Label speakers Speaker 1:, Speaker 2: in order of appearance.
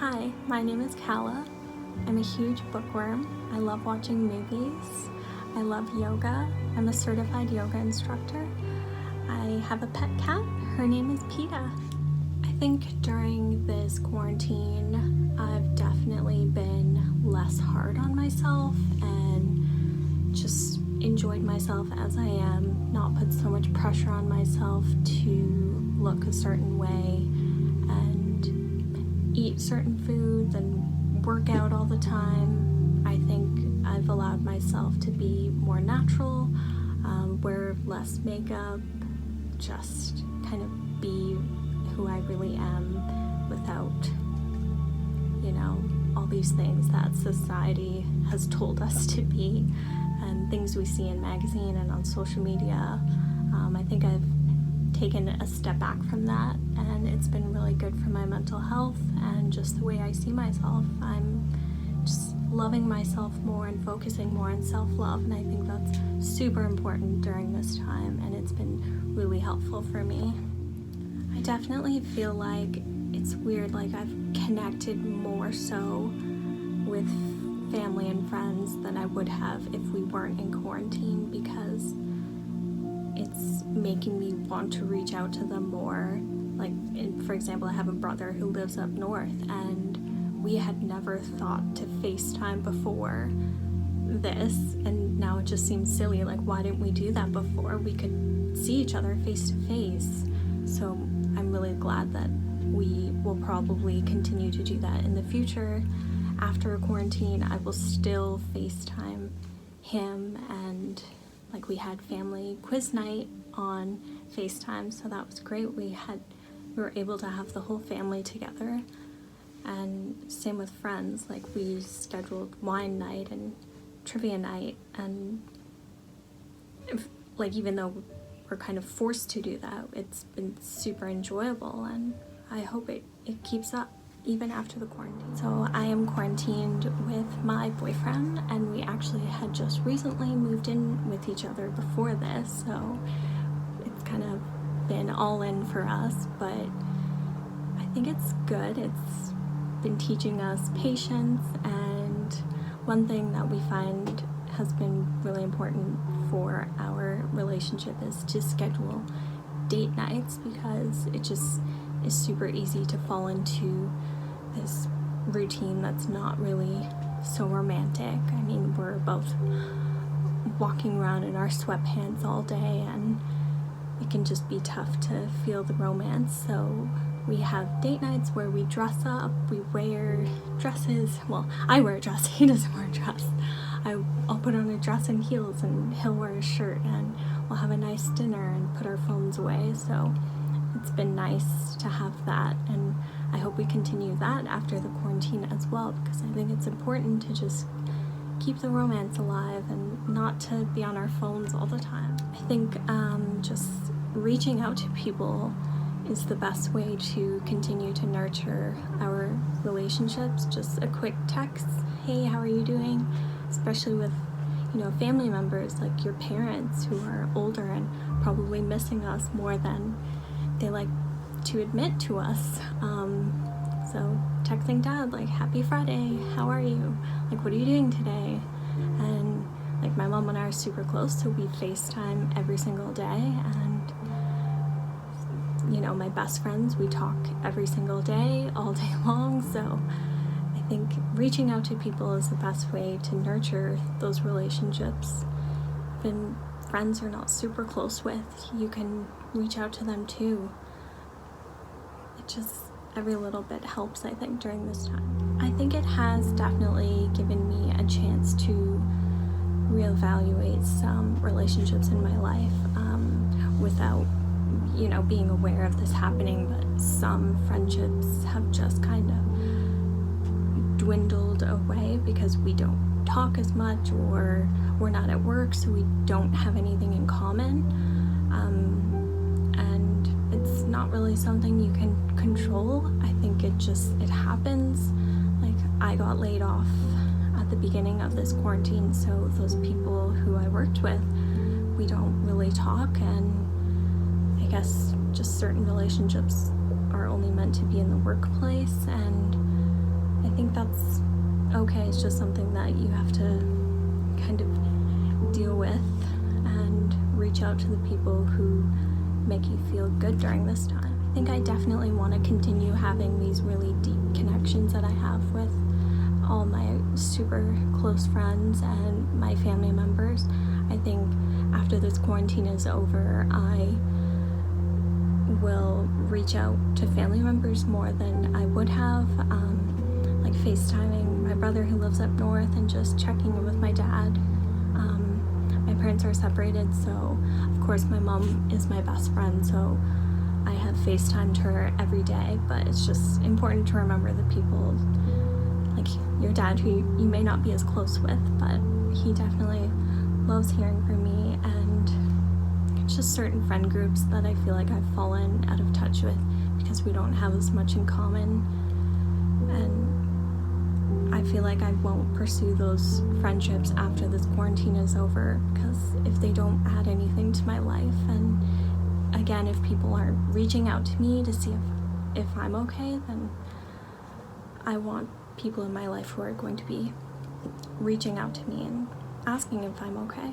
Speaker 1: Hi, my name is Calla. I'm a huge bookworm. I love watching movies. I love yoga. I'm a certified yoga instructor. I have a pet cat. Her name is Peta. I think during this quarantine, I've definitely been less hard on myself and just enjoyed myself as I am, not put so much pressure on myself to look a certain way and eat certain foods and work out all the time. I think I've allowed myself to be more natural, wear less makeup, just kind of be who I really am without, all these things that society has told us to be and things we see in magazine and on social media. I think I've taken a step back from that, and it's been really good for my mental health and just the way I see myself. I'm just loving myself more and focusing more on self-love, and I think that's super important during this time, and it's been really helpful for me. I definitely feel like it's weird, like I've connected more so with family and friends than I would have if we weren't in quarantine, because it's making me want to reach out to them more. Like, for example, I have a brother who lives up north, and we had never thought to FaceTime before this, and now it just seems silly. Like, why didn't we do that before? We could see each other face to face. So I'm really glad that we will probably continue to do that in the future. After quarantine, I will still FaceTime him, and like we had family quiz night on FaceTime, so that was great. We were able to have the whole family together, and same with friends. Like, we scheduled wine night and trivia night, and even though we're kind of forced to do that, it's been super enjoyable, and I hope it keeps up even after the quarantine. So I am quarantined with my boyfriend, and we actually had just recently moved in with each other before this, so it's kind of been all in for us, but I think it's good. It's been teaching us patience, and one thing that we find has been really important for our relationship is to schedule date nights, because it just is super easy to fall into this routine that's not really so romantic. I mean, we're both walking around in our sweatpants all day, and it can just be tough to feel the romance. So we have date nights where we dress up, we wear dresses. Well, I wear a dress, he doesn't wear a dress. I'll put on a dress and heels, and he'll wear a shirt, and we'll have a nice dinner and put our phones away. So it's been nice to have that, and I hope we continue that after the quarantine as well, because I think it's important to just keep the romance alive and not to be on our phones all the time. I think just reaching out to people is the best way to continue to nurture our relationships. Just a quick text, hey, how are you doing? Especially with family members like your parents who are older and probably missing us more than they like to admit to us. So texting dad, like, happy Friday, how are you? Like, what are you doing today? And like, my mom and I are super close, so we FaceTime every single day, and my best friends, we talk every single day, all day long. So I think reaching out to people is the best way to nurture those relationships. Even friends you're not super close with, you can reach out to them too. It just, every little bit helps, I think, during this time. I think it has definitely given me a chance to reevaluate some relationships in my life without being aware of this happening, but some friendships have just kind of dwindled away because we don't talk as much, or we're not at work, so we don't have anything in common, and it's not really something you can control. I think it happens. Like, I got laid off at the beginning of this quarantine, so those people who I worked with, we don't really talk, and I guess just certain relationships are only meant to be in the workplace, and I think that's okay. It's just something that you have to kind of deal with and reach out to the people who make you feel good during this time. I think I definitely want to continue having these really deep connections that I have with all my super close friends and my family members. I think after this quarantine is over, I will reach out to family members more than I would have, like FaceTiming my brother who lives up north and just checking in with my dad. My parents are separated, so of course my mom is my best friend, so I have FaceTimed her every day, but it's just important to remember the people like your dad who you may not be as close with, but he definitely loves hearing from me, and it's just certain friend groups that I feel like I've fallen out of touch with because we don't have as much in common, and I feel like I won't pursue those friendships after this quarantine is over, because if they don't add anything to my life, and again, if people aren't reaching out to me to see if I'm okay, then I want people in my life who are going to be reaching out to me and asking if I'm okay.